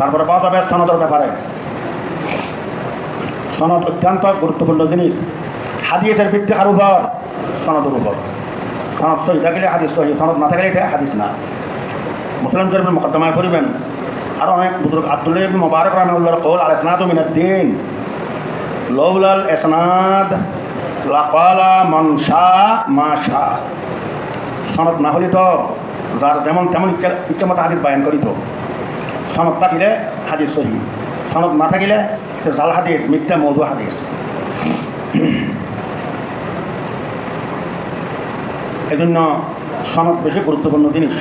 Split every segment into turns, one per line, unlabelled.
তারপরে পাওয়া যাবে সনদের ব্যাপারে। সনদ অত্যন্ত গুরুত্বপূর্ণ জিনিস। হাদিসের ভিত্তি কার উপর? সনদের উপর। সনদ সহি থাকলে হাদিস সহি, সনদ না থাকলে এটা হাদিস না। মুসলিম শরীফের মুকদ্দমায় পড়িবেন আরও অনেক বুজুর্গ আব্দুল্লাহ ইবনে মুবারক রাহিমাহুল্লাহর কওল আল ইসনাদু মিনাদ-দীন লাউলাল ইসনাদ লাকালা মান শাআ মা শাআ। সনদ না হলে তো যার যেমন তেমন ইচ্ছা মতো হাদিস বয়ান করিত। সনদ থাকিলে হাদিস সহি, সনদ না থাকিলে জাল হাদিস, মিথ্যা মওযু হাদিস। এজন্য সনদ বেশি গুরুত্বপূর্ণ জিনিস।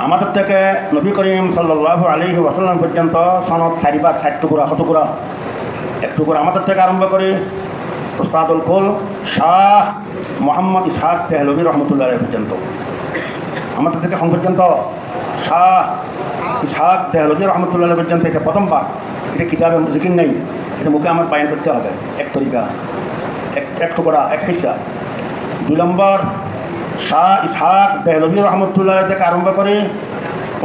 আমাদের থেকে নবী করিম সাল্লাল্লাহু আলাইহি ওয়াসাল্লাম পর্যন্ত সনদ 4 ভাগ, 4 টুকরা, কত টুকরা? 1 টুকরা। আমাদের থেকে আরম্ভ করে উস্তাদুল কুল শাহ মোহাম্মদ ইসহাক দেহলভী রহমতুল্লাহ আলাইহি পর্যন্ত, আমাদের থেকে এখন পর্যন্ত শাহ ইসহাক দেহলভী রহমতুল্লাহ আলাইহি পর্যন্ত এটা প্রথম ভাগ। এটা কিতাবে জিকির নেই, এটা মুখে আমার বায়ান করতে হবে। এক তরিকা, এক টুকরা, এক হিস্সা। 2 নম্বর শাহ ইসহাক দেহলভী রহমতুল্লাহ থেকে আরম্ভ করে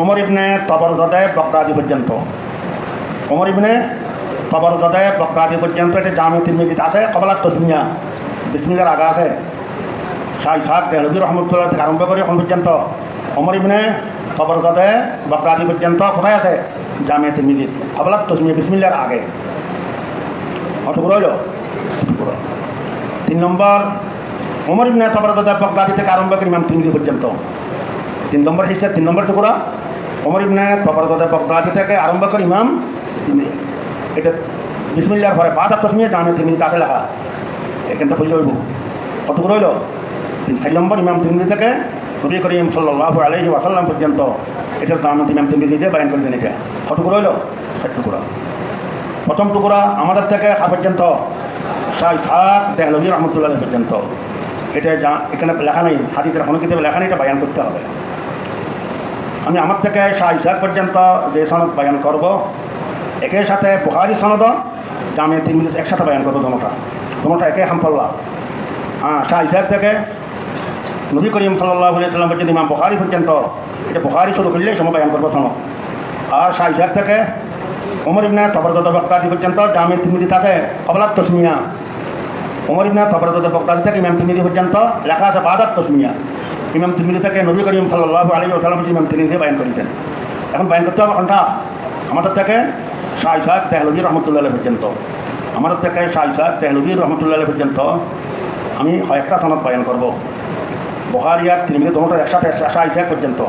ওমর ইবনে তবরজাদে বগদাদি পর্যন্ত, ওমর ইবনে তবরজাদে বগদাদি পর্যন্ত এটা জামে তিরমিজিতে আছে। কবলা তসমিয়া, বিসমিল্লাহর আগে আছে। শাহ ইসহাক দেহলভী রহমতুল্লাহ থেকে আরম্ভ করে এখন পর্যন্ত ওমর ইবনে তবরজাদে বগদাদি পর্যন্ত কোথায় আছে? জামে তিরমিজি, কবলা তসমিয়া, বিসমিল্লাহর আগে। অটুকুর হইল 3 নম্বর ওমর ইবনে তবরজাদে বগদাদি থেকে আরম্ভ করে ইমাম তিরমিজি পর্যন্ত 3 নম্বর হিসেবে 3 নম্বর টুকরা ওমর ইবনে তবরজাদে বগদাদি থেকে আরম্ভ করে ইমাম তিরমিজি। এটা বিসমিল্লাহর পরে বাদ আর তসমিয়া জামে তিরমিজি কাছে লেখা, এখানটা ফুল হইব। কতগুলো হইল? 4 নম্বর ইমাম তিরমিজি থেকে নবী করিম সাল্লাল্লাহু আলাইহি ওয়াসাল্লাম পর্যন্ত এটার জামে ইমাম তিরমিজি দিয়ে বয়ান করলেন। এটা কতগুলো হইল? 4 টুকরা। প্রথম টুকরা আমাদের থেকে পর্যন্ত শাহ ইসহাক দেহলভী রহমতুল্লাহ আলাইহি পর্যন্ত। এটা এখানে লেখা নেই, হাদিসের কোনো কিতাবে লেখা নেই, এটা বয়ান করতে হবে। আমি আমার থেকে শাহ ইসহাক পর্যন্ত যে সনদ বয়ান করব, একই সাথে বুখারী সনদ জামে তিরমিজি একসাথে বয়ান করবো। দোনোটা একই হামপল্লা। শাহ ইসহাক থেকে নবী করিম সাল্লাল্লাহু আলাইহি ওয়াসাল্লাম পর্যন্ত ইমাম বুখারী পর্যন্ত, এটা বুখারী শুরু করলেই সময় বয়ান করবো সনদ। আর শাহ ইসহাক থেকে ওমর ইবনে তবরজাদে বগদাদি পর্যন্ত জামে তিরমিজি থাকে কবলাত তসমিয়া। ওমর ইবনে তবরজাদে বগদাদি থেকে ইমাম তিরমিজি পর্যন্ত লেখা আছে বাদাত তসমিয়া। ইমাম তিরমিজি থেকে নবী করিম সাল্লাল্লাহু আলাইহি ওয়াসাল্লাম ইমাম তিরমিজি বয়ান করেছেন। এখন বয়ান করতে হবে কোনটা? আমাদের থেকে শাহ ইসহাক দেহলভী রহমতুল্লাহ আলাইহি পর্যন্ত, আমাদের থেকে শাহ ইসহাক দেহলভী রহমতুল্লাহ আলাইহি পর্যন্ত আমি কয়েকটা সনদ বয়ান করব। বুখারী আর তিরমিজি দোনোটা একসাথে শাহ ইসহাক পর্যন্ত।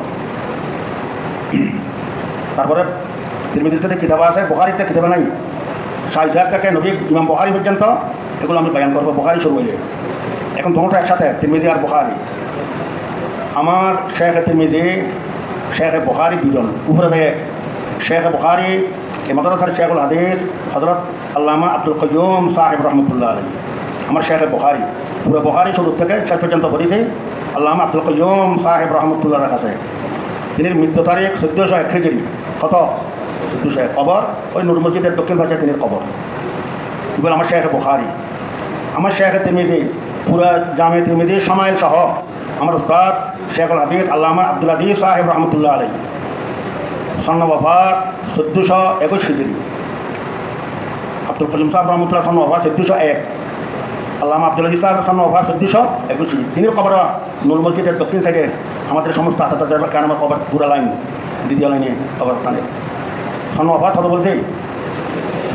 তারপরে তিরমিজিতে কিতাব আছে, বুখারীতে কিতাবে নাই। শাহ ইসহাক থেকে নবী ইমাম বুখারী পর্যন্ত এগুলো আমি বয়ান করবো। বুখারী শুরু হইলে এখন দোনোটা একসাথে, তিরমিজি আর বুখারী। আমার শেখ তিরমিজি, শেখ বুখারী দুজন উপরে থেকে। শেখ বুখারী এই মাদ্রাসার শেখুল হাদিস হযরত আল্লামা আব্দুল কাইয়ুম সাহেব রহমতুল্লাহ আলাইহি। আমার শেখ বুখারী পুরো বুখারী শুরু থেকে শেষ পর্যন্ত পড়েছে আল্লামা আব্দুল কাইয়ুম সাহেব রহমতুল্লাহর কাছে। তিনি মৃত্যু তারিখ 1401 হিজরি। কত? 1401। কবর ওই নূর মসজিদের দক্ষিণ পাশে তিনি কবর। এবার আমার শেখ বুখারী, আমার শেখ তিরমিজি পুরা জামে তিরমিজি শামাইল সহ আমার উস্তাদ শেখুল হাদিস আল্লামা আব্দুল আদিস সাহেব রহমতুল্লাহ আলাইহি। সন্ন ওয়াফাত 1421 হিজরি। আব্দুল কলিম সাহেব রহমতুল্লাহ সন্ন ওয়াফাত 1401। আল্লামা আব্দুল আদিস সাহেব সন্ন ওয়াফাত 1421 হিজরি। তিনি কবর নূর মসজিদের দক্ষিণ সাইডে। আমাদের সমস্ত আতাতাদের কেন আমার কবর পুরা লাইন, দ্বিতীয় লাইনে কবর স্থানে। সন্ন ওয়াফাত হবে বলছে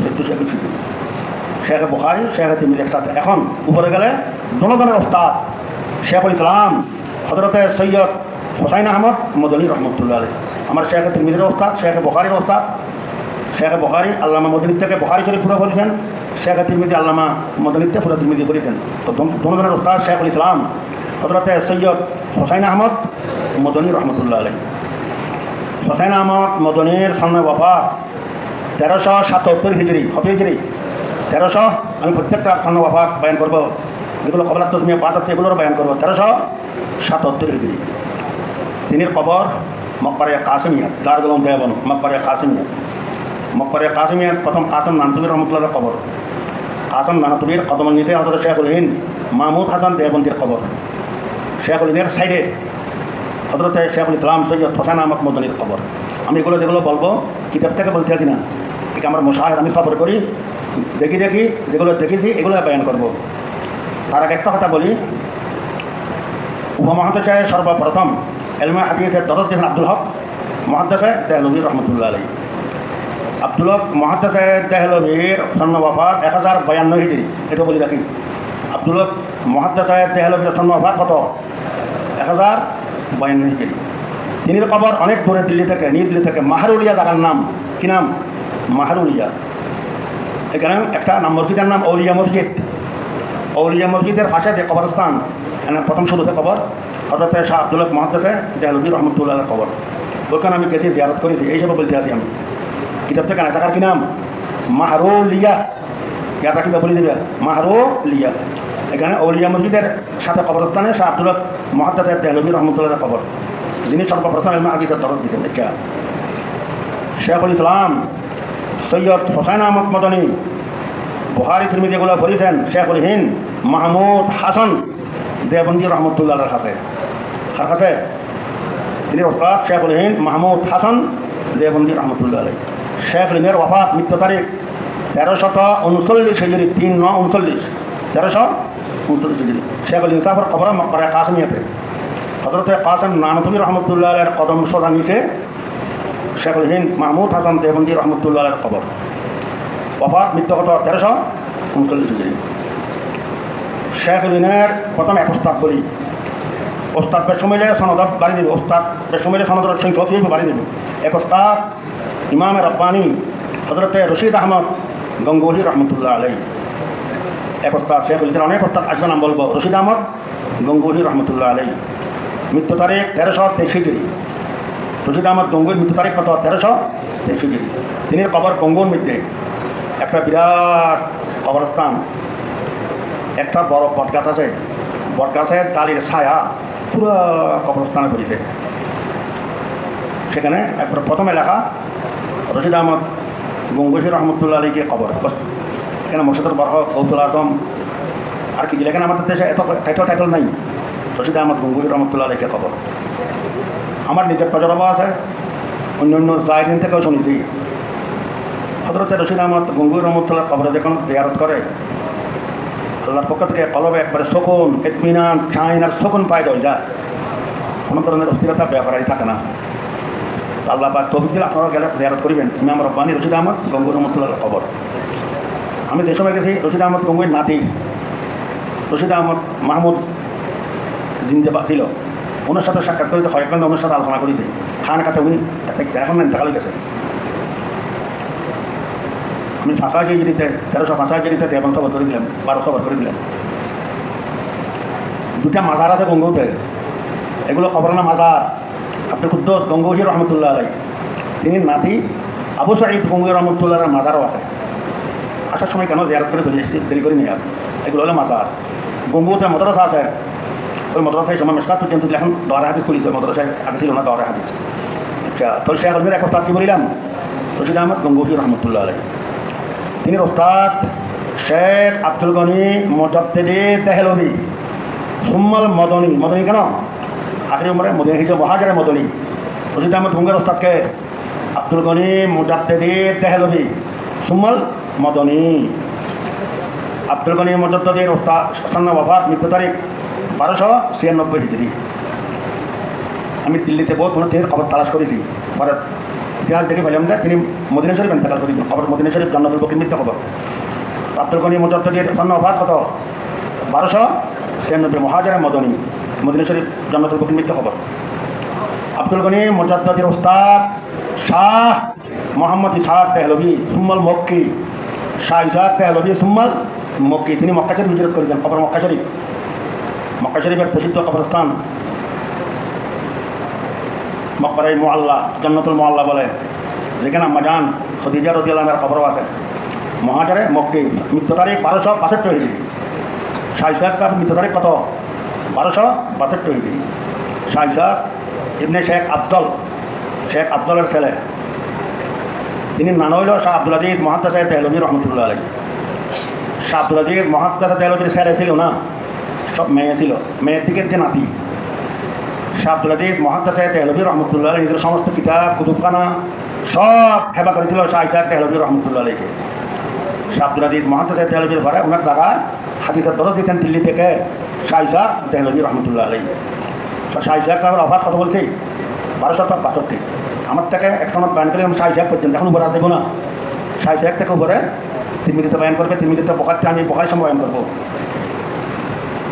1421 হিজরি। শেখ বুখারী, শেখ তিরমিজি একসাথে। এখন উপরে গেলে দোনোজনের ওস্তাদ শেখুল ইসলাম হযরতে সৈয়দ হুসাইন আহমদ মদনী রহমতুল্লাহ আলাইহি। আমার শেখ তিরমিজির ওস্তাদ, শেখ বুখারীর ওস্তাদ। শেখ বুখারী আল্লামা মদনী থেকে বুখারী শরীফ পুরো বলেছেন, শেখ তিরমিজি আল্লামা মদনীতে পুরো তিরমিজি বলেছেন। তো দোনোজনের ওস্তাদ শেখুল ইসলাম হযরতে সৈয়দ হুসাইন আহমদ মদনী রহমতুল্লাহ আলাইহি। হুসাইন আহমদ মদনীর সামনে ওয়াফাত 1377 হিজরি। কত হিজরি? 1300। আমি প্রত্যেকটা সামনে ওয়াফাত বয়ান করবো, এগুলো কবলাত তসমিয়া বাদ আছে, এগুলোর বয়ান করবো। 1377 হিজরি। তিনি কবর মকবরে কাসিমিয়া, দারুল দেওবন্দ, মকবরে কাসিমিয়া। মকবরে কাসিমিয়ার প্রথম কাসিম নানতুবীর রহমতুল্লাহর কবর। কাসিম নানতুবীর কদমের নিচে হযরত শেখুল হিন্দ মাহমুদ হাসান দেওবন্দির কবর। শেখুল হিন্দের সাইডে হযরত শেখুল ইসলাম সৈয়দ হুসাইন আহমদ মদনীর কবর। আমি এগুলো যেগুলো বলবো কিতাব থেকে বলতে আছি না, ঠিক আমার মুশাহিদ আমি সফর করি, দেখি যেগুলো দেখেছি এগুলো বয়ান করব। তার আগে একটা কথা বলি, উপমহাদেশে সর্বপ্রথম এলমে হাদিসের দরজ দিয়েছেন আব্দুল হক মুহাদ্দিস দেহলভী রহমতুল্লাহ আলাইহি। আব্দুল হক মুহাদ্দিস দেহলভীর সন্ন ওয়াফাত 1052 হিজরি, এটা বলি রাখি। আব্দুল হক মুহাদ্দিস দেহলভীর সন্ন ওয়াফাত কত? 1052 হিজরি। তিনি কবর অনেক দূরে দিল্লি থেকে, নিউ দিল্লি থেকে, মাহারুলিয়া জায়গার নাম, কি নাম? মাহারুলিয়া। এখানে একটা নাম, মসজিদের নাম ঔলিয়া মসজিদ। ঔলিয়া মসজিদের পাশে যে কবরস্থান, প্রথম শুরুতে কবর হযরত শাহ আব্দুল হক মুহাদ্দিস দেহলভী রহমতুল্লাহ আলাইহির কবর। ওখানে আমি গেছি, জিয়ারত করেছি, এইসব বলতে আছি আমি। কিতাব থেকে না, টাকার কি নাম? মাহারুলিয়া। ইয়াটা কিতাব বলে দেবে, মাহারুলিয়া। এখানে ঔলিয়া মসজিদের সাথে কবরস্থানে শাহ আব্দুল হক মুহাদ্দিস দেহলভী রহমতুল্লাহ কবর, যিনি সর্বপ্রথম এলমে হাদিসের দরজ দিতেন। এটা শেখুল ইসলাম সৈয়দ হোসেন আহমদ মদনী বুখারী তিরমিজি এগুলো পড়েছেন শেখুল হিন্দ মাহমুদ হাসান দেওবন্দি রহমতুল্লাহ হাতে। কার কাছে? তিনি ওস্তাদ শেখুল হিন্দ মাহমুদ হাসান দেওবন্দি রহমতুল্লাহ আলাইহি। শেখুল হিন্দের ওয়াফাত মৃত্যু তারিখ 1339 হিজরি, 3/9/39, 1339 হিজরি। শেখুল ইনসাফের কবর মকবরা কাসিমিয়াতে হযরত কাসিম নানতুবী রহমতুল্লাহ আলাইহির কদম সোজা নিচে শেখুল হিন্দ মাহমুদ হাসান দেওবন্দি রহমতুল্লাহ আলাইহির কবর। ওয়াফাত মৃত্যু কত? 1339 হিজরি। শেখুল হিন্দের প্রথম এক ওস্তাদ বলি, ওস্তাদ বেশমিলে সনদ বাড়ি দেবে, ওস্তাদ বেশমিলে সনদের সংখ্যক বাড়ি দেবে। এক ওস্তাদ ইমাম রব্বানি হযরত রশিদ আহমদ গঙ্গোহী রহমতুল্লাহ আলাইহি। এক ওস্তাদ শেখুল হিন্দের অনেক ওস্তাদ আসবে, নাম বলবো। রশিদ আহমদ গঙ্গোহী রহমতুল্লাহ আলাইহি, মৃত্যু তারিখ 1323 হিজরি। রশিদ আহমদ গঙ্গোহীর মৃত্যু তারিখ কত? 1323 হিজরি। তিনি কবর গঙ্গোর মধ্যে একটা বিরাট কবরস্থান, একটা বড় বটগাছ আছে, বটগাছের ডালির ছায়া পুরো কবরস্থানে পড়েছে। সেখানে একবার প্রথমে লেখা রশিদ আহমদ গঙ্গোহী রহমতুল্লাহ আলাইহিকে কবর। এখানে মুর্শিদুর বরকত, গৌতুল আজম আর কি দিলে, এখানে আমাদের দেশে এত টাইটেল নাই। রশিদ আহমদ গঙ্গোহী রহমতুল্লাহ আলাইহিকে কবর। আমার নিজের তজরবা আছে, অন্য জায়গা থেকেও শুনেছি। হযরত রশিদ আহমদ গঙ্গোহী রহমতুল্লাহ কবরে যখন জিয়ারত করে, আল্লাহর পক্ষ থেকে কলবে একবারে সুকুন, ইতমিনান, শাইন আর সুকুন পায় যায়। কোনো ধরনের অস্থিরতা ব্যাপারই থাকে না। আল্লাহ পাক তৌফিক দিলে আপনারা গেলে জিয়ারত করিবেন ইমাম রব্বানি রশিদ আহমদ গঙ্গোহী রহমতুল্লাহ কবর। আমি যে সময় গেছি, রশিদ আহমদ গঙ্গোহীর নাতি রশিদ আহমদ মাহমুদ জিন্দাবাদ ছিল, ওনার সাথে সাক্ষাৎ করিতে হয়, কারণে ওনার সাথে আলোচনা করিতে খান কাছে উনি এখন ইন্তেকাল গেছে। আমি 57 হিজরিতে 1365 হিজরিতে এবং সবর করে দিলাম, 12 সবর করে দিলাম। দুটা মাজার আছে গঙ্গোতে, এগুলো কবরানা মাজার। আব্দুল কুদ্দুস গঙ্গোহী রহমতুল্লাহ আলাইহি, তিনি নাতি আবু সাঈদ গঙ্গোহী রহমতুল্লাহর মাজারও আছে। আসার সময় কেন জিয়ারত করে চলে এসেছি, দেরি করিনি আর। এগুলো হলো মাজার। গঙ্গোতে মাদ্রাসা আছে, ওই মাদ্রাসায় সময় মেশকাত পর্যন্ত এখন দরে হাদিস খুলিত, মাদ্রাসায় আগে ছিল না দরে হাদিস। আচ্ছা, তো শেখ আলমের এক ওস্তাদ কি বলিলাম? রশিদ আহমদ গঙ্গোহী রহমতুল্লাহ আলাইহি। তিনি ওস্তাদ শেখ আব্দুল গনি মুজাদ্দিদি দেহলভী সুম্মাল মদনী। মদনী কেন? আখেরি উমরে মদিনা হিজরত মহাজারে মদনী। রশিদ আহমদ গঙ্গোহীর ওস্তাদকে আব্দুল গনি মুজাদ্দিদি দেহলভী সুম্মাল মদনী। আব্দুল গনি মুজাদ্দিদির ওস্তাদ সন্ন ওয়াফাত মৃত্যু তারিখ 1296 হিজরি। আমি দিল্লিতে বহুত তিনি খবর তালাশ করেছি, পরে ইতিহাস দেখে পেলাম যে তিনি মদিনা শরীফ ইন্তেকাল করেছেন। খবর মদিনা শরীফ জান্নাতুল বকির মৃত্যু খবর। আব্দুল গনি মুজাদ্দিদির সন্ন ওয়াফাত কত? 1296 মহাজারে মদনী, মদিনা শরীফ জান্নাতুল বকির মৃত্যু খবর। আব্দুল গনি মুজাদ্দিদির ওস্তাদ শাহ মোহাম্মদ ইসহাক দেহলভী সুম্মাল মক্কি। শাহ ইসহাক দেহলভী সুম্মাল মক্কি, তিনি মক্কা শরীফ হিজরত করেছেন। খবর মক্কা শরীফ, মক্কা শরীফের প্রসিদ্ধ কবরস্থান মকবরে মুআল্লা, জান্নাতুল মুআল্লা বলে, যেখানে আম্মাজান খাদিজা রাদিয়াল্লাহু আনহার কবর আছে। মহাজারে মক্কি, মৃত্যু তারিখ 1262 হিজরি। শাহ ইসহাক মৃত্যু তারিখ কত? 1262 হিজরি। শাহ ইসহাক ইবনে শেখ আফজল, শেখ আফজলের ছেলে। তিনি নাম হইল শাহ আব্দুল আজিজ মুহাদ্দিস দেহলভী রহমতুল্লাহ আলাইহি। শাহ আব্দুল আজিজ মুহাদ্দিস দেহলভীর ছেলে ছিল না, সব মেয়ে ছিল। মেয়ের দিকের যে নাতি শাহ আব্দুল আজিজ মহাদ্দাতে তেহলভী রহমতুল্লাহ আলী নিজের সমস্ত কিতাব কুতুবখানা সব হেবা করেছিল শাহ ইসাক তেহলভী রহমতুল্লাহ আলীকে। শাহ আব্দুল আজিজ মহাদ্দাতে তেহলভীর ঘরে ওনার জায়গায় হাদিসের দরজ দিতেন দিল্লি থেকে শাহ ইসাক তেহলভী রহমতুল্লাহ আলী। শাহ ইসাক সাহেবের অভাব কত বলছি 1262। আমার থেকে এক সনদ বয়ান করে শাহ ইসাক পর্যন্ত এখন উপরে আর দেবো না। শাহ ইসাক থেকে উপরে তিরমিজিতে বয়ান করবে, তিরমিজিতে বোখারিতে আমি বোখারির সময় বয়ান করবো।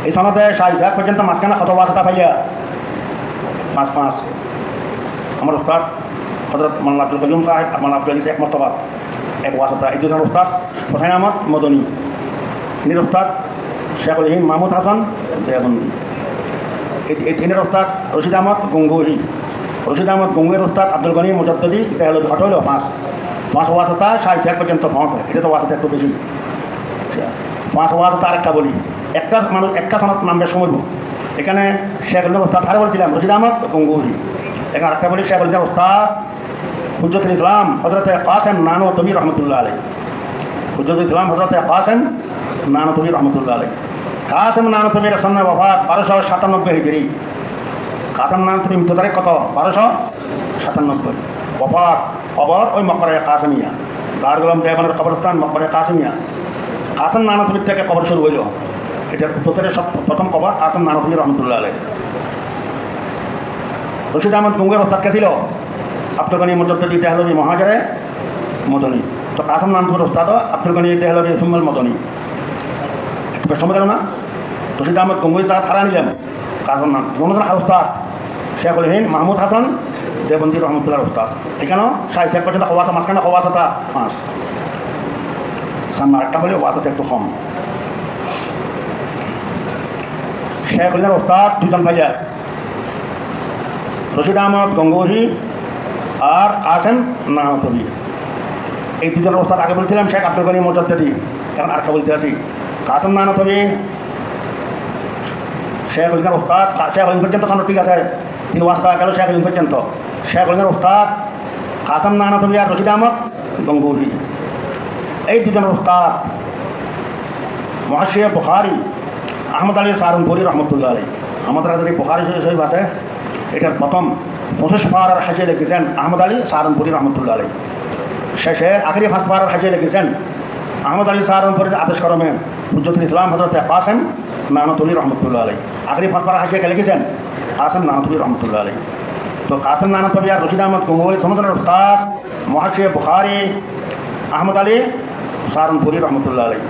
এই সনদে শাহ ইসাক পর্যন্ত মাঝখানে কত ওয়াসিতা পাইয়া 5 আমার উস্তাদ হযরত মাওলানা আব্দুল কাইয়ুম সাহেব, মাওলানা আব্দুল আজিজ এক মর্তবা এক ওয়াসিতা। এই দুজনের উস্তাদ হোসেন আহমদ মদনী, তিনের উস্তাদ শেখুল হিন্দ মাহমুদ হাসান দেওবন্দি। এই তিনের উস্তাদ রশিদ আহমদ গঙ্গোহী, রশিদ আহমদ গঙ্গোহীর উস্তাদ আব্দুল গনি মুজাদ্দিদি। এটা হলো হট হইল 5 ওয়াসিতা। শাহ ইসাক পর্যন্ত 5 হয়। এটা তো ওয়াসিতা একটু বেশি। 5 ওয়াসিতা আরেকটা বলি, একটা মানুষ একটা সনদ নামবে সময় এখানে শেখুল উস্তাদ আরে বলছিলাম রশিদ আহমদ গঙ্গোহী। এখানে আরেকটা বলি শেখুল উস্তাদ হুজ্জতুল ইসলাম হযরত কাসেম নানওতবী রহমতুল্লাহ আলাইহি। হুজ্জতুল ইসলাম হযরত কাসেম নানওতবী রহমতুল্লাহ আলাইহি। কাসেম নানওতবীর সন্ন্যাহ ওফাত 1297 হিজরি। কাসেম নানওতবী মৃত্যু তারিখ কত? 1297। ওফাত কবর ওই মকবরে কাসেমিয়া, দারুল দেওবন্দের কবরস্থান মকবরে কাসেমিয়া। কাসেম নানওতবীর থেকে কবর শুরু হইল। এটার উত্তরের প্রথম কবর কাসেম নানওতবী রহমতুল্লাহ আলাইহি। রশিদ আহমদ গঙ্গোহীর উস্তাদ কে ছিল? আব্দুল গনি মুজাদ্দিদি দেহলভী মহাজারে মদনী। তো কাসেম নানওতবীর উস্তাদ আব্দুল গনি দেহলভী সুম্মাল মদনী। একটু বেশ সময় গেল না? রশিদ আহমদ গঙ্গোহী তারা ছাড়া নিলাম। কাসেম নাম গঙ্গোহীর উস্তাদ শেখুল হিন্দ মাহমুদ হাসান দেওবন্দি রহমতুল্লাহ উস্তাদ। এখানেও শাহ ইসাক পর্যন্ত ওয়াসিতা মাঝখানে ওয়াসিতা 5। সামনে আরেকটা বলে ওয়াসিতা একটু কম। শেখুল হিন্দের উস্তাদ দুজন ভাইয়া, রশিদ আহমদ গঙ্গোহী আর কাসেম নানওতবী। এই দুজনের উস্তাদ আগে বলছিলাম শেখ আব্দুল গনি মুজাদ্দিদি। এখন আরেকটা বলতে আছি কাসেম নানওতবী শেখুল হিন্দের উস্তাদ। শেখুল হিন্দ পর্যন্ত সনদ ঠিক আছে, তিনি ওয়াসিতা গেল শেখুল হিন্দ পর্যন্ত। শেখুল হিন্দের উস্তাদ কাসেম নানওতবী আর রশিদ আহমদ গঙ্গোহী। এই দুজনের উস্তাদ মুহাশশির বুখারী আহমদ আলী সাহারানপুরি রহমতুল্লাহ আলাইহি। আমাদের কাছে বুখারী শরীফ আছে, এটার প্রথম 25 পারার হাসিয়ে লিখেছেন আহমদ আলী সাহারানপুরি রহমতুল্লাহ আলাইহি। শেষে আখেরি 5 পারার হাসিয়ে লিখেছেন আহমদ আলী সাহারানপুরির আদেশ ক্রমে হুজ্জতুল ইসলাম হযরত কাসেম নানওতবী রহমতুল্লাহ আলাইহি। আখেরি 5 পারা হাসিয়ে লিখেছেন কাসেম নানওতবী রহমতুল্লাহ আলাইহি। তো কাসেম নানওতবী আর রশিদ আহমদ গঙ্গোহী দুজনের উস্তাদ মুহাশশির বুখারী আহমদ আলী সাহারানপুরি রহমতুল্লাহ আলাইহি।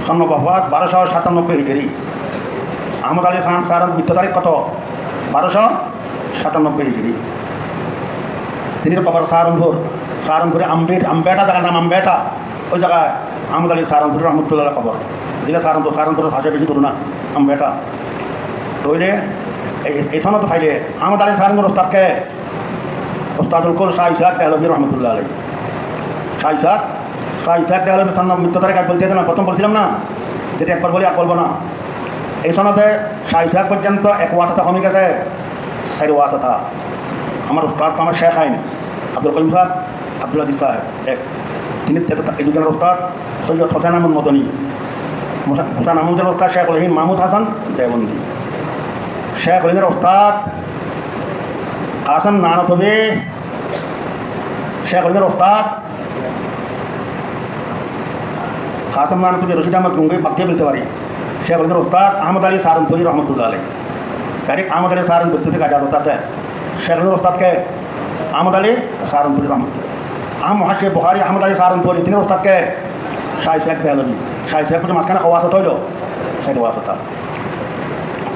সন্ন্যাহ ওফাত 1297 হিজরি। আহমদ আলী খান সাহারান মৃত্যু তারিখ কত? 1297 হিজরি। তিনি কবর সাহারানপুরে আম্বেটা জায়গার নাম আম্বেটা, ওই জায়গায় আহমদ আলী সাহারানপুরি রহমতুল্লাহ কবর। দিলে সাহারানপুরের ভাষা বেশি করু না আম্বেটা। তো ওইলে এই সনদ ফাইলে আহমদ আলী সাহারানপুর উস্তাদকে উস্তাদুল কুল শাহ ইসাক দেহলভী রহমতুল্লাহ আলাইহি। শাহ ইসাক দেহলভী সন্ন্যাহ মৃত্যু তারিখ আগে বলতে না, প্রথম বলছিলাম না, যেটা একবার বলি আর বলবো না। এই সনদে শাহ ইসাক পর্যন্ত এক ওয়াসিতা কমে গেছে 4 ওয়াসিতা। আমার উস্তাদ আমার শেখ আইন আব্দুল কাইয়ুম সাহেব, আব্দুল আজিজ সাহেব এক। তিনি এই দুজনের উস্তাদ সৈয়দ হোসেন আহমদ মদনী। হোসেন আহমদের উস্তাদ শেখুল হিন্দ মাহমুদ হাসান দেওবন্দি। শেখুল হিন্দের উস্তাদ কাসেম নানওতবী। শেখুল হিন্দের উস্তাদ কাসেম নানওতবী রশিদ আহমদ গঙ্গোহী বাদ দিয়ে বলতে পারি। শেখুল হিন্দের উস্তাদ আহমদ আলী সাহারানপুরি রহমতুল্লাহ আলাইহি। ডাইরেক্ট আহমদ আলী সাহারানপুরি থেকে আজাদ হতে আছে। শেখুল হিন্দের উস্তাদকে আহমদ আলী সাহারানপুরি রহমতুল্লাহ। মুহাশশির বুখারী আহমদ আলী সাহারানপুরি, তিনি উস্তাদকে শাহ ইসাক দেহলভী। শাহ ইসাক পর্যন্ত মাঝখানে ওয়াসিতা হইল 4 ওয়াসিতা।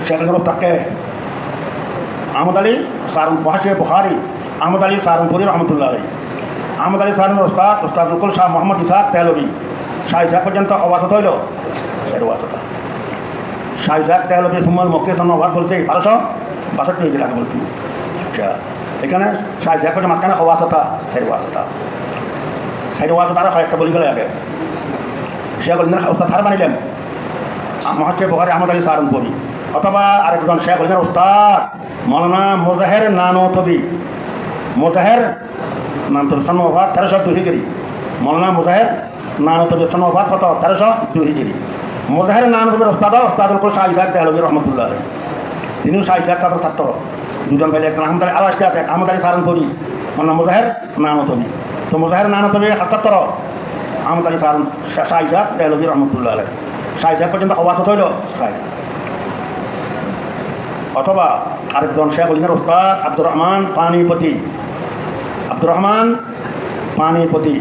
শেখুল হিন্দের উস্তাদকে আহমদ আলী মুহাশশির বুখারী আহমদ আলী সাহারানপুরি রহমতুল্লাহ আলাইহি। আহমদ আলী সাহারানপুর উস্তাদ উস্তাদুল কুল শাহ মোহাম্মদ ইসহাক দেহলভী। শাহ ইসাক পর্যন্ত ওয়াসিতা হইল 4 ওয়াসিতা। শাহ ইসাক দেহলভী সুম্মাল মক্কি সন্ন্যাহ ওফাত বলতে 1262 হিজরি আগে বলছি। আচ্ছা, এখানে শাহ ইসাক পর্যন্ত মাঝখানে ওয়াসিতা 4 ওয়াসিতা। 4 ওয়াসিতা আর একটা বলি গেলে আগে শেখুল হিন্দের উস্তাদ হার বানিলেন মুহাশশির বুখারী আহমদ আলী সাহারানপুরি। অথবা আরেকজন শেখুল হিন্দের উস্তাদ মাওলানা মুজাহির নানওতবী। মুজাহির নানওতবী সন্ন্যাহ ওফাত 1302 হিজরি। মাওলানা মুজাহির নানওতবী সন্ন্যাহ ওফাত কত? 1302 হিজরি। মুজাহির নানওতবীর উস্তাদুল কুল শাহ ইসাক দেহলভী রহমতুল্লাহ আলাইহি। তিনিও শাহ ইসাক সাহেবের ছাত্র। দুজন ভাই একজন আহমদ আলী আরও আসতে আছে আহমদ আলী সারানপুরি মানে মুজাহের নানতবি তো মুজাহের নানতবি ৭৭ আহমদ আলী সারান শাহ ইসাক দেহলভি রহমতুল্লাহ আলাই শাহ ইসাক পর্যন্ত হওয়া হইল শাহ অথবা আরেকজন শেখ অলিনের ওস্তাদ আব্দুর রহমান পানিপতি আব্দুর রহমান পানিপতি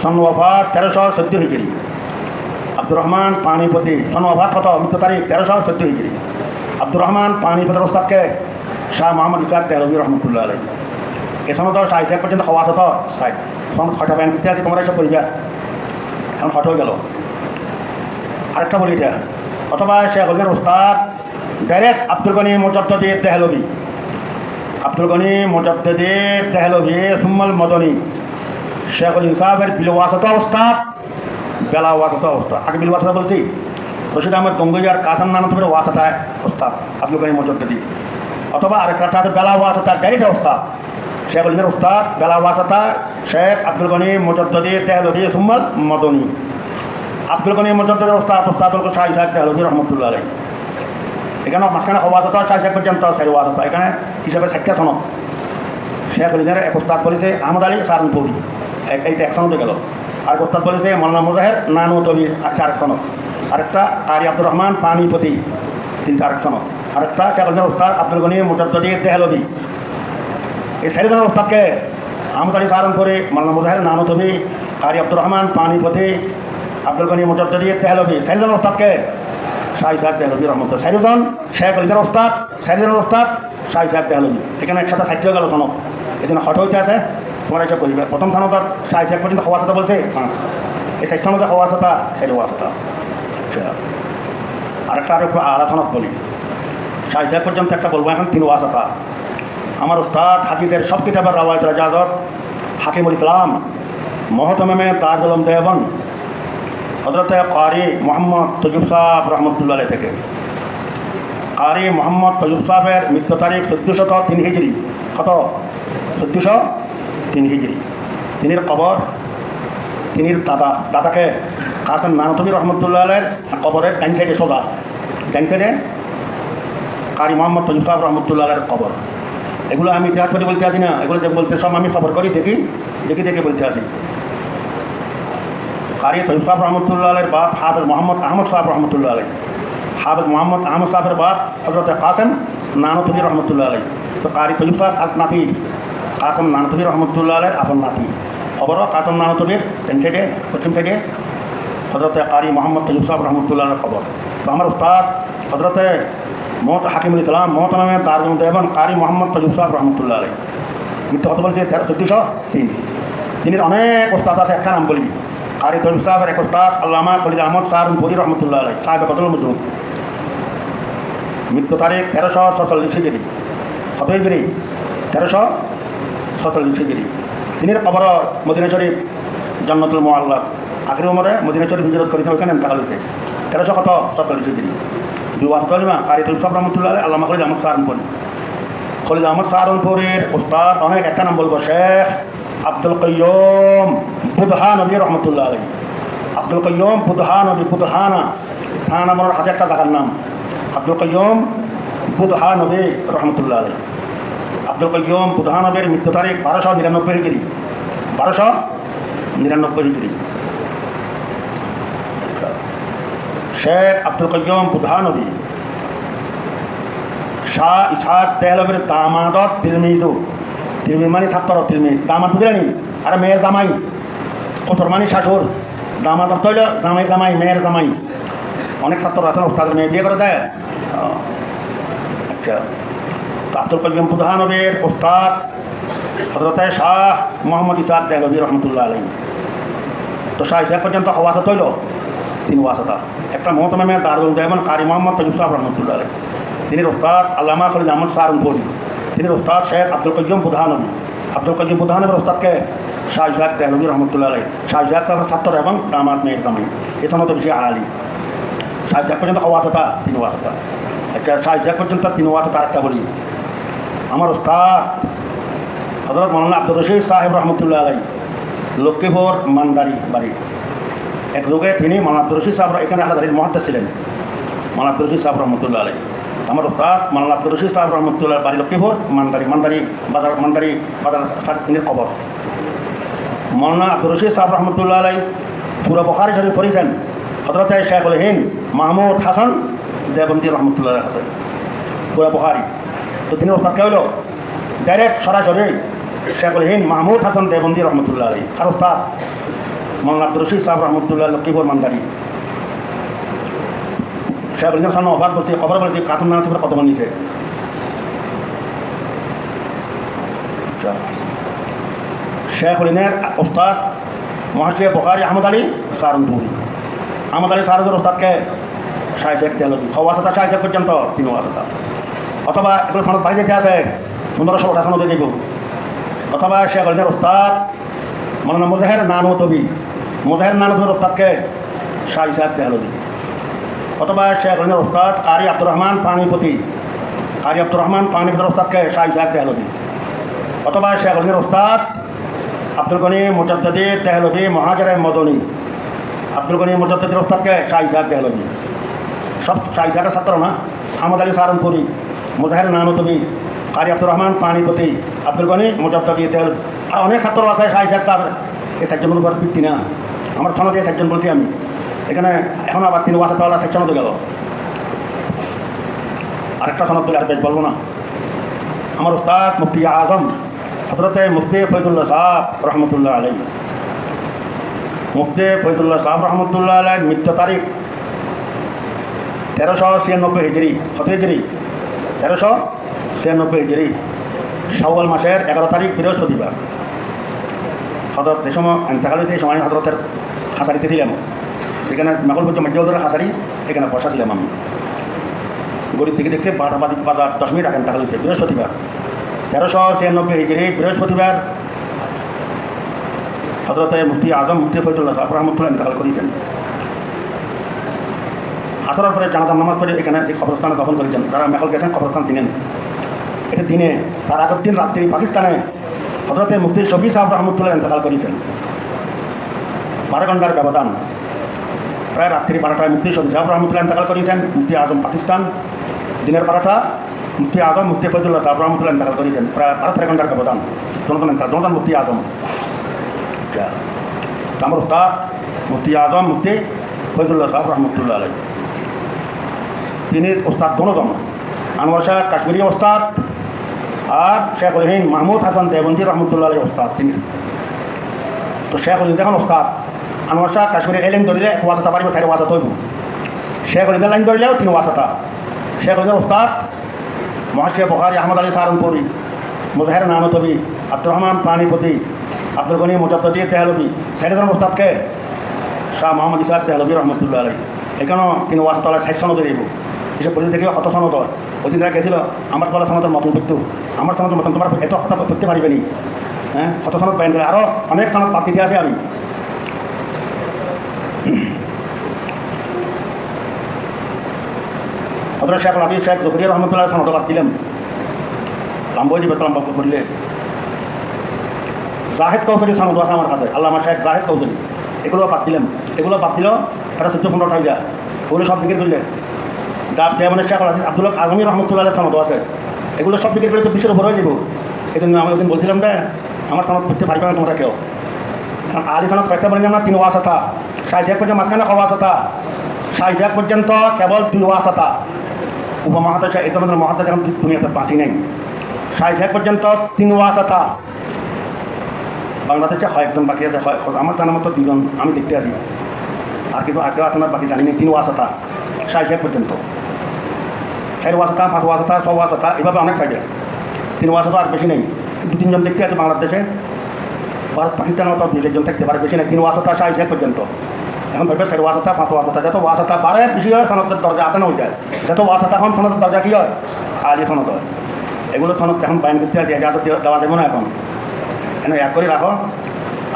সন্নওয়াফাত 1314 হিজরি আব্দুর রহমান পানিপতি সন্নওয়াফাত কত মৃত্যু তারিখ 1314 হিজরি আব্দুর রহমান পানিপতির ওস্তাদকে শাহ মোহাম্মদ ইসাক দেহলভি রহমতুল্লাহ আলাই এ সনদ শাহ ইসাক পর্যন্ত হওয়া হতো সাইড সনদ হঠাৎ ব্যাংক ইত্যাদি তোমরা এসব করিবা এখন হট হয়ে গেল আরেকটা বলি এটা অথবা শেখ অলিনের ওস্তাদ ডাইরেক্ট আব্দুল গনি মুজাদ্দিদ দেহলভি আব্দুল গনি মুজাদ্দিদ দেহলভি সুম্মাল মদনী শেখ অলি সাহেবের বিলওয়াসত ওস্তাদ বেলাওয়াসত ওস্তাদ আগে বিলওয়াসত বলছি রশিদ আহমেদ গঙ্গুইয়ার কাসম নানতবের ওয়াসতায় ওস্তাদ আব্দুল গনি মুজাদ্দিদ অথবা আরেকটা আছে বেলাওয়াসতা ডাইরেক্ট ওস্তাদ শেখ অলিনের ওস্তাদ বেলাওয়াসতা শেখ আব্দুল গনি মুজাদ্দিদ দেহলভি সুম্মাল মদনী আব্দুল গনি মুজাদ্দিদের ওস্তাদ ওস্তাদুল শাহ ইসাক দেহলভি রহমতুল্লাহ আলাই এখানে মাঝখানে হওয়াজত শাহ ইসাক পর্যন্ত ওয়াজত এখানে হিসাবে 60টা সনদ শেখ অলিনের এক ওস্তাদ বলেছে আহমদ আলী সারানপুরি এইটা এক সনদে গেল আর ওস্তাদ বলেছে মৌলানা মুজাহের নানতবি আরেক সনদ আরেকটা কারি আব্দুর রহমান পানিপতি তিনটা আরেক সনদ আরেকটা শেখ অলিনের ওস্তাদ আব্দুল গনি মুজাদ্দিদ দেহলভি এই 4 জনের ওস্তাদকে আহমদ আলী সারানপুরি মৌলানা মুজাহের নানতবি কারি আব্দুর রহমান পানিপতি আব্দুল গনি মুজাদ্দিদ দেহলভি 4 জনের ওস্তাদকে শাহ ইসাক দেহলভি রহমতুল্লাহ 4 জন শেখ অলিদের ওস্তাদ 4 জনের ওস্তাদ শাহ ইসাক দেহলভি এখানে একসাথে 60 হয়ে গেল সনদ এখানে হট হইতে আছে তোমরা এসব করিবে প্রথম সনদ শাহ ইসাক পর্যন্ত হওয়া কথা বলছে এই 6 সনদে হওয়া কথা সেটা হওয়া কথা আরেকটা আরেকটু আলাদা সনদ বলি শাহ ইসাক পর্যন্ত একটা বলবো এখন 3 ওয়াজ কথা আমার ওস্তাদ হাকিদের সব কিতাবের রাওয়ায়াত রাজাদত হাকিমুল ইসলাম মহতমে তাজ আলম দেওবন হজরত কারি মোহাম্মদ তজুব সাহেব রহমতুল্লাহ আলাই থেকে কারি মোহাম্মদ তজুব সাহেবের মৃত্যু তারিখ 1403 হিজরি কত 1403 হিজরি তিনির কবর তিনির দাদাকে কাসেম নানতবি রহমতুল্লাহ আলাইয়ের কবরের ডান সাইডে সোজা ডান সাইডে কারি মোহাম্মদ তজুব সাহেব রহমতুল্লাহ আলাইয়ের কবর এগুলো আমি ইতিহাস করে বলতে আসি না এগুলো বলতে সব আমি খবর করি দেখি বলতে আসি কারি তজুব সাহেব রহমতুল্লাহ আলাইয়ের বাপ হাফেজ মোহাম্মদ আহমদ সাহেব রহমতুল্লাহ আলাই হাফেজ মোহাম্মদ আহমদ সাহেবের বাপ হজরত কাসেম নানতবি রহমতুল্লাহ আলাই তো কারি তজুব সাহেব নাতি কাসেম নানতবি রহমতুল্লাহ আলাইয়ের আপন নাতি খবরও কাসেম নানতবির ডান সাইডে পশ্চিম সাইডে হজরত কারি মোহাম্মদ তজুব সাহেব রহমতুল্লাহ আলাইয়ের খবর তো আমার উস্তাদ হজরত মহত হাকিমুল ইসলাম মহতমে তারজম দেবন কারি মোহাম্মদ তজুব সাহেব রহমতুল্লাহ আলাই মৃত্যু কত বলছে 1403 তিনি অনেক ওস্তাদ আছে একটা নাম বলি কারি তজুব সাহেবের এক ওস্তাদ আল্লামা খলিল আহমদ সাহারনপুরি রহমতুল্লাহ আলাই সাহেব কতল মজুদ মৃত্যু তারিখ 1346 হিজরি কত হিজরি 1346 হিজরি তিনি কবর মদিনা শরীফ জান্নাতুল মুআল্লা আখির উমরে মদিনা শরীফ হিজরত করেছে ওইখানে ইন্তেকাল হয়েছে 1347 হিজরি বিবাহ তলিমা কারি তজুব সাহেব রহমতুল্লাহ আলাই আল্লামা খলিল আহমদ সাহারনপুরি খলিল আহমদ সাহারনপুরের ওস্তাদ অনেক একটা নাম বলবো শেখ আব্দুল কাইয়ুম বুদহানবী রহমতুল্লাহ আলাই আব্দুল কাইয়ুম বুদহানবী বুদহানা থানা মনের হাতে একটা দেখার নাম আব্দুল কাইয়ুম বুদহানবী রহমতুল্লাহ আলাই আব্দুল কাইয়ুম বুদহানবীর মৃত্যু তারিখ 1299 হিজরি 1299 হিজরি শেখ আব্দুল কাইয়ুম বুদহানবী শাহ ইসহাক দেহলভীর দামাদত তিলমিদু মানে ছাত্র তিলমিদ দামাদ বুঝলেনি আরে মেয়ের জামাই কতর মানে শাশুর দামাদ অর্থ হইল জামাই মেয়ের জামাই অনেক ছাত্র আছেন ওস্তাদের মেয়ে বিয়ে করে দেয় আচ্ছা তো আব্দুল কাইয়ুম বুদহানবীর ওস্তাদ হযরত শাহ মোহাম্মদ ইসহাক দেহলভী রহমতুল্লাহ আলাই তো শাহ ইসহাক পর্যন্ত ওয়াসত হইল 3 ওয়াসতা একটা মহতমে দারুল দেওবন কারি মোহাম্মদ তজুব সাহেব রহমতুল্লাহ আলাই তিনি ওস্তাদ আল্লামা খলিল আহমদ সাহারনপুরি তিনি ওস্তাদ শেখ আব্দুল কাইয়ুম বুদহানবী আব্দুল কাইয়ুম বুদহানবীর ওস্তাদকে শাহ ইসহাক দেহলভী রহমতুল্লাহ আলাই শাহ ইসহাক ছাত্র এবং দামাদ মেয়ের জামাই এ সমস্ত বেশি আলী শাহ ইসহাক পর্যন্ত ওয়াসতা 3 ওয়াসতা আচ্ছা শাহ ইসহাক পর্যন্ত 3 ওয়াসতা আরেকটা বলি আমার ওস্তাদ হযরত মৌলানা আব্দুর রশিদ সাহেব রহমতুল্লাহ আলাই লক্ষ্মীপুর মানদারি বাড়ি এক যুগে তিনি মৌলানা আব্দুর রশিদ সাহেব এখানে আলাদারির মুহাদ্দিস ছিলেন মৌলানা আব্দুর রশিদ সাহেব রহমতুল্লাহ আলাই আমার ওস্তাদ মাওলানা আব্দুর রশিদ সাহেব রহমতুল্লাহ বাড়ি লক্ষ্মীপুর মান্দারি বাজার সাতদিনের খবর। মাওলানা আব্দুর রশিদ সাহেব রহমতুল্লাহ আলাই পুরো বুখারী শরীফ পড়েছেন হযরত শাইখুল হিন্দ মাহমুদ হাসান দেওবন্দি রহমতুল্লাহ হাসান পুরো বুখারী। তো তিনি ওস্তাদ কে হইল ডাইরেক্ট সরাসরি শাইখুল হিন্দ মাহমুদ হাসান দেওবন্দি রহমতুল্লাহ আলাই, আর ওস্তাদ মাওলানা আব্দুর রশিদ সাহেব রহমতুল্লাহ লক্ষ্মীপুর মান্দারি। শাইখুল হিন্দের সামনে অবাক বলতে খবর বলতে কাতুন নাম থেকে কত বানিয়েছে। শাইখুল হিন্দের ওস্তাদ মহাশয় বুখারী আহমদ আলী সাহারানপুরি। আহমদ আলী সাহারানপুর ওস্তাদকে সাহিত্য তেলবি হওয়াটা সাহিত্য পর্যন্ত তিনি ওয়াসা, অথবা এগুলো সনদ বাড়ি যেতে হবে 1500 সনদে দেব, অথবা শাইখুল হিন্দের ওস্তাদ মাওলানা মুজাহির নানুতবি ওস্তাদকে সাহিত্য তেলবি, অথবা শাইখুল হিন্দের ওস্তাদ কারি আব্দুর রহমান পানিপতি ওস্তাদকে সাহিত্য তেলবি, অথবা শাইখুল হিন্দের ওস্তাদ আব্দুল গনি মুজাদ্দিদি দেহলভি মহাজরে মদনী ওস্তাদকে শাহিদাক দেহলভি। সব শাহিদাকের ছাত্র না, আহমদ আলী সাহারানপুরি, মুজাহির নানুতবি, কারি আব্দুর রহমান পানিপতি, আব্দুল গনি মুজাদ্দিদি দেহলভি, আর অনেক ছাত্র আছে শাহিদাক। তার এই চারজনের উপর ভিত্তি না, আমার সনদে চারজন বলছি আমি, এখানে এখন আবার 3 ওয়াসাতাওয়ালা সেকশন হতে গেল। আরেকটা সনদ বলে আর বেশ বলবো না। আমার উস্তাদ মুফতি আজম হযরত মুফতি ফয়জুল্লাহ সাহেব রহমতুল্লাহ আলাই, মুফতি ফয়জুল্লাহ সাহেব রহমতুল্লাহ আলাই মৃত্যু তারিখ 1396 হিজরি, 1396 হিজরি, শাওয়াল মাসের 11 তারিখ বৃহস্পতিবার। হযরত এই সময় এন্তেকালিতে সময় হযরতের হাসারিতে ছিলাম, এখানে মাকলপুর মজ্জাউদ্দৌলার হাসারি, এখানে বসা ছিলাম আমি। গরিব থেকে দেখে 12 বাজার 10 মিনিট আগে এন্তেকালিতে বৃহস্পতিবার 1396 হিজরি বৃহস্পতিবার হযরত মুফতি আজম মুফতি ফয়জুল্লাহ সাহেব রহমতুল্লাহ ইন্তেকাল করেছেন। আসরের পরে জানাজার নামাজ পড়ে এখানে এই কবরস্থানে দফন করেছেন। যারা মেখল গেছেন কবরস্থান চিনেন, এটা দিনে, তার আগের দিন রাত্রি পাকিস্তানে হযরত মুফতি শফি সাহেব রহমতুল্লাহ ইন্তেকাল করেছেন। 12 ঘন্টার ব্যবধান, প্রায় রাত্রি 12টায় মুফতি শফি সাহেব রহমতুল্লাহ ইন্তেকাল করেছেন। মুফতি আজম পাকিস্তান, দিনের 12টা মুফতি আজম মুফতি ফয়জুল্লাহ সাহেব রহমতুল্লাহ ইন্তেকাল করেছেন। প্রায় 12-13 ঘন্টার ব্যবধান, জনগণ মুফতি আজম। আমার উস্তাদ মুফতি আজম মুফতি ফয়জুল্লাহ সাহেব রহমতুল্লাহ আলাই, তিনি ওস্তাদ দোনোজন, আনোয়ার শাহ কাশ্মীরি ওস্তাদ আর শাইখুল হিন্দ মাহমুদ হাসান দেওবন্দি রহমতুল্লাহ আলাই ওস্তাদ তিনি। তো শাইখুল হিন্দ এখন ওস্তাদ, আনোয়ার শাহ কাশ্মীরি এই লাইন ধরিলে 1 ওয়াসাতা পারিব, 4 ওয়াসাত হইব। শাইখুল হিন্দের লাইন ধরিলেও 3 ওয়াসাতা। শাইখুল হিন্দের ওস্তাদ মহাশয় বুখারী আহমদ আলী সাহারানপুরি, মুজাহির নানুতবি, আব্দুর রহমান পানিপতি, আব্দুল গনি মুজাদ্দিদি দেহলভি, সেখানে ওস্তাদকে শাহ মোহাম্মদ ইসহাক দেহলভি রহমতুল্লাহ আলাই। এখানেও 3 ওয়াসাতাওয়ালা 60 সনদ দেব। এসব পরিস্থিতি থেকে কত সনদ হয়, ওই দিন তারা গেছিল আমার বলা সনদের মতন পড়তো, আমার সনদের মতন তোমার এত কথা পড়তে পারবে নি। হ্যাঁ, কত সনদ পাইন করে, আরও অনেক সনদ বাদ দিতে আছে আমি। হযরত শেখ আলী শেখ জকরিয়া রহমতুল্লাহ সনদ বাদ দিলাম, লাম্বই দিবে তো লম্বা করলে। জাহেদ কৌশলী সনদ আছে আমার কাছে, আল্লামা শেখ জাহেদ কৌশলী, এগুলো বাদ দিলাম। এগুলো বাদ দিল এটা 14-15টা হয়ে যায়, ওগুলো সব বিক্রি করলে। মানে শেখ আব্দুল্লাহ আজমি রহমতুল্লাহ সনদ আছে, এগুলো সব বিক্রি করলে তো 20-এর উপর হয়ে যাব। এই জন্য আমি ওদিন বলছিলাম যে আমার সনদ করতে পারবে না তোমরা কেউ, কারণ আলী সনদ কয়েকটা বলে না 3 ওয়াসাতা, 60 পর্যন্ত মাঝখানে ওয়াসাতা, 60 পর্যন্ত কেবল 2 ওয়াসাতা। উপমহাদেশে এই ধরনের মহাদেশ এখন দুনিয়াতে বাঁচি নেই। 60 পর্যন্ত 3 ওয়াসাতা, বাংলাদেশে কয়েকজন বাকি আছে, আমার জানার মতো 2জন আমি দেখতে আছি, আর কিন্তু আগে আপনার বাকি জানি নেই। 3 ওয়াসাতা 60 পর্যন্ত, 4 ওয়াসাতা, 5 ওয়াসাতা, 6 ওয়াসাতা, এভাবে অনেক সাইডে। 3 ওয়াসাতা আর বেশি নেই, 2-3জন দেখতে আছে বাংলাদেশে। ভারত পাকিস্তানের মতো 2-1জন থাকতে পারে, বেশি নেই। 3 ওয়াসাতা 60 পর্যন্ত। এখন ভাববে 4 ওয়াসাতা, 5 ওয়াসাতা, যত ওয়াসাতা বাড়ে বেশি হয় সনদের দরজা আতানো হয়ে যায়। যত ওয়াসাতা এখন সনদের দরজা কী হয়, আলী সনদ হয়। এগুলো সনদ এখন বাইন করতে আছে, এজাজত দেওয়া যাবে না এখন। এনে এক করে রাখো,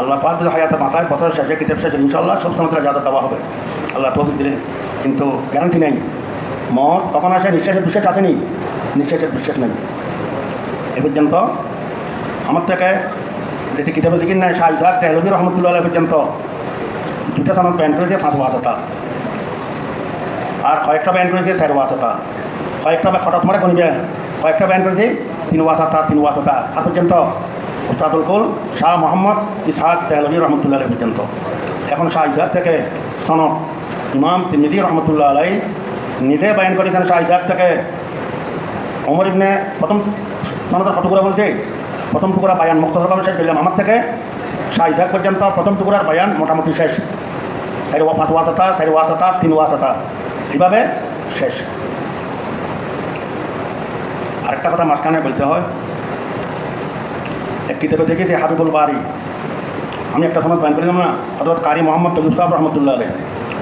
আল্লাহ পাক যদি হায়াতে মাথায় বছরের শেষে কিতাব শেষে ইনশাআল্লাহ সব সনদের এজাজত দেওয়া হবে, আল্লাহ তৌফিক দিলে। কিন্তু গ্যারান্টি নেই, মত তখন আসে নিঃশ্বাসের বিশ্বাস আসেনি, নিঃশ্বাসের বিশ্বাস নেই। এ পর্যন্ত আমার থেকে যেটি কিতাবে দিকেন নাই শাহ ইসহাক দেহলভি রহমতুল্লাহ আলাইহি পর্যন্ত 2টা সনদ ব্যান করে দিয়ে 5 ওয়াসাতা, আর কয়েকটা ব্যান করে দিয়ে 4 ওয়াসাতা। কয়েকটা হঠাৎ মারে কনিবে কয়েকটা বয়ান করেছি তিন ওয়াসাতা আর পর্যন্ত উস্তাদুল কুল শাহ মোহাম্মদ ইসহাক দেহলভী রহমতুল্লাহ আলাই পর্যন্ত। এখন শাহ ইসহাক থেকে সনদ ইমাম তিরমিজি রহমতুল্লাহ আলাই নিজে বয়ান করেছেন শাহ ইসহাক থেকে ওমর ইবনে প্রথম সনদের কত টুকরা বলছে প্রথম টুকরা বায়ান মুক্তসরভাবে শেষ করলাম আমার থেকে শাহ ইসহাক পর্যন্ত প্রথম টুকরার বায়ান মোটামুটি শেষ। 5 ওয়াসাতা 4 ওয়াসাতা 3 ওয়াসাতা এইভাবে শেষ। আরেকটা কথা মাঝখানে বলতে হয়, এক কিতাবে দেখেছি হাবিবুল বারি, আমি একটা সময় বয়ান করেছিলাম না, হযরত কারি মোহাম্মদ তৈয়ব সাহেব রহমতুল্লাহ আলাইহ,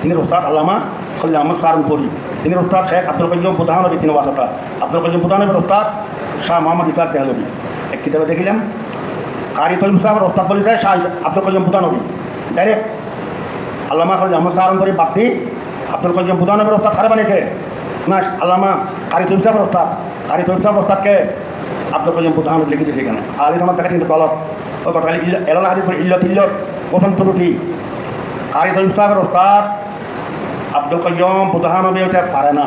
তিনি ওস্তাদ আল্লামা খলিল আহমদ সাহারানপুরি, তিনি ওস্তাদ শেখ আব্দুল কাইয়্যুম বুরহানবী 3 ওয়াসাতা, আব্দুল কাইয়্যুম বুরহানবীর ওস্তাদ শাহ মোহাম্মদ ইসহাক দেহলভী। এক কিতাবে দেখিলাম কারি তৈয়ব সাহেবের ওস্তাদ বলে যায় শাহ আব্দুল কাইয়্যুম বুরহানবী, ডাইরেক্ট আল্লামা খলিল আহমদ সাহারানপুরি বাদ দিয়ে আব্দুল কাইয়্যুম বুরহানবীর ওস্তাদ হারে বানিয়েছে না, আল্লামা কারি তৈয়ব সাহেবের ওস্তাদ, কারি তৈয়ব সাহেবের ওস্তাদকে আব্দুল কাইয়্যুম বুরহানবী লিখে দিয়েছে এখানে। আলী আমার দেখা কিন্তু গলত ওই কথা এলানা হাদিস ইল্লত গোপন ত্রুটি। কারি তৈয়ব সাহেবের ওস্তাদ আব্দুল কাইয়্যুম বুরহানবী হতে পারে না,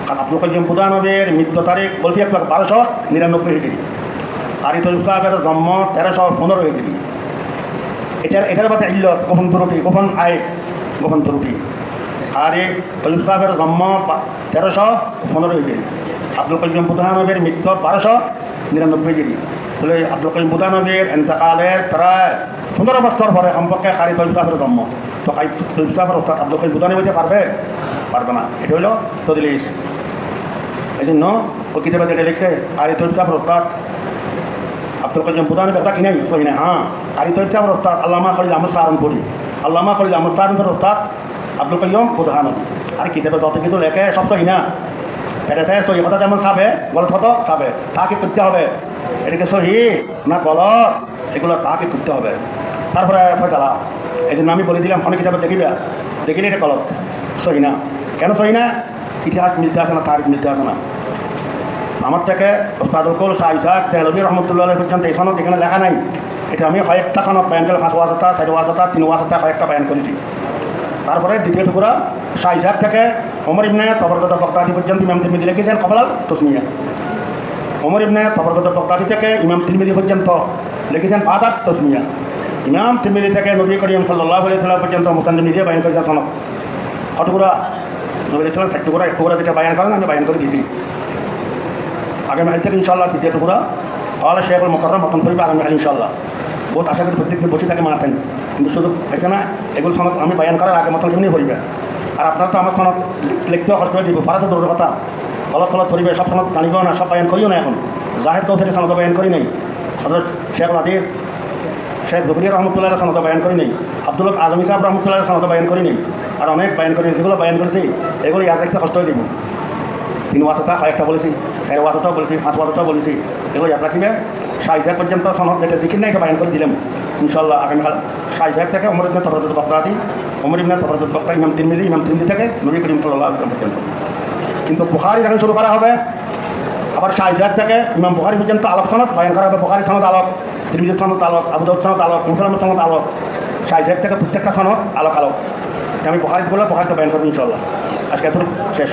কারণ আব্দুল কাইয়্যুম বুরহানবীর মৃত্যু তারিখ বলছি 1299 হিজরি, কারি তৈয়ব সাহেবের জন্ম 1315 হিজরি। এটার মধ্যে ইল্লত গোপন ত্রুটি, গোপন ত্রুটি। আর এই তৈয়ব সাহেবের জন্ম 1315 হিজরি, আব্দুল কাইয়্যুম বুরহানবীর মৃত্যু 1299 হিজরি। তাহলে আব্দুল কাইয়্যুম বুরহানবীর এন্তেকালের প্রায় 15 বছর পরে সম্পর্কে কারি তৈয়ব সাহেবের জন্ম। তো তৈয়ব সাহেবের ওস্তাদ আব্দুল কাইয়্যুম বুরহানবী হতে পারবে না, এটা হইল তদলিস। এই জন্য ওই কিতাবে যেটা লিখছে কারি তৈয়ব সাহেবের ওস্তাদ আব্দুল কাইয়্যুম বুরহানবী কথা কিনাই সহি না। হ্যাঁ, কারি তৈয়ব সাহেবের ওস্তাদ আল্লামা খলিল আহমদ সাহারানপুরি, আল্লামা খলিল আহমদ সাহারানপুরের ওস্তাদ আব্দুল কাইয়্যুম বুরহানবী। আর কিতাবে যত কিছু লেখে সব সহি না, এটাতে সহি কথা যেমন খাবে গলত হতো খাবে, তাকে করতে হবে এটাকে সহি না গলত এগুলো তাকে করতে হবে, তারপরে ফয়সালা। এই জন্য আমি বলে দিলাম অনেক কিতাবে দেখিলে এটা গলত সহি না। কেন সহি না? ইতিহাস মিলতে আসে না, তারিখ মিলতে আসে না। আমার থেকে ওস্তাদুল কুল শাহ ইসহাক দেহলভী রহমতুল্লাহ আলাইহ পর্যন্ত এই সনদ এখানে লেখা নাই। এটা আমি কয়েকটা সনদ বয়ান করে 5 ওয়াসাতা 4 ওয়াসাতা 3 ওয়াসাতা কয়েকটা বয়ান করেছি। তারপরে দ্বিতীয় টুকরা শাহ ইসহাক থেকে ওমর ইবনে তবরকত বগদাদি পর্যন্ত ইমাম তিরমিজি লিখেছেন কবলাল তসমিয়া। ওমর ইবনে তবরকত বগদাদি থেকে ইমাম তিরমিজি পর্যন্ত লিখেছেন বাদাত তসমিয়া। ইমাম তিরমিজি থেকে নবী করিম সাল্লাল্লাহু আলাইহি ওয়াসাল্লাম পর্যন্ত মুসান্নিফ নিজে বয়ান করেছেন সনদ। কতগুলা নবী ইসলাম 4 টুকরা, 1 টুকরা যেটা বয়ান করেন আমি বয়ান করে দিয়েছি। আগামী থেকে ইনশাআল্লাহ দ্বিতীয় টুকরা তাহলে শেখুল মুকাররম মতন করবে আগামী ইনশাআল্লাহ। বহুত আশা করি প্রত্যেকদিন বসে থাকে মানাতেন, কিন্তু শুধু এখানে এগুলো সনদ আমি বয়ান করার আগে মতন এমনি পড়বে। আর আপনারা তো আমার সনদ লিখতেও কষ্ট হয়ে দিব, পারা তো দূরের কথা, গলত পড়িবে, সব সনদ জানিব না, সব বয়ান করিও না। এখন জাহেদ কৌশলী সনদ বয়ান করি নাই, হযরত শেখ আদির শেখ জবরিয়া রহমতুল্লাহ সনদ বয়ান করি নাই, আব্দুল আজমি সাহেব রহমতুল্লাহ সনদ বয়ান করি নাই, আর অনেক বয়ান করি। যেগুলো বয়ান করেছি এগুলো ইয়াদ রাখতে কষ্ট হয়ে দিব। 3 ওয়াসাতা কয়েকটা বলেছি, 4 ওয়াসাতাও বলেছি, 5 ওয়াসাতাও বলেছি, এগুলো ইয়াদ রাখিবে। শাহ ইসহাক পর্যন্ত সনদ যেটা দেখিন না এটা বয়ান করে দিলাম ইনশাআল্লাহ আগামীকাল। শাহ ইসহাক থেকে ওমর ইবনে তবরকত বগদাদি, ওমর ইবনে তবরকত বগদাদি ইমাম তিরমিজি থেকে নবী করিম সাল্লাল্লাহু আলাইহি ওয়াসাল্লাম পর্যন্ত। কিন্তু বুখারী যখন শুরু করা হবে আবার শাহ ইসহাক থেকে ইমাম বুখারী পর্যন্ত আলোক সনদ বয়ান করা হবে। বুখারী সনদ আলোক, তিরমিজি সনদ আলোক, আবু দাউদ সনদ আলোক, মুসলিম সনদ আলোক, শাহ ইসহাক থেকে প্রত্যেকটা সনদ আলোক। আমি বুখারী বলে বুখারীতে বয়ান করবো ইনশাআল্লাহ। আজকে এত শেষ।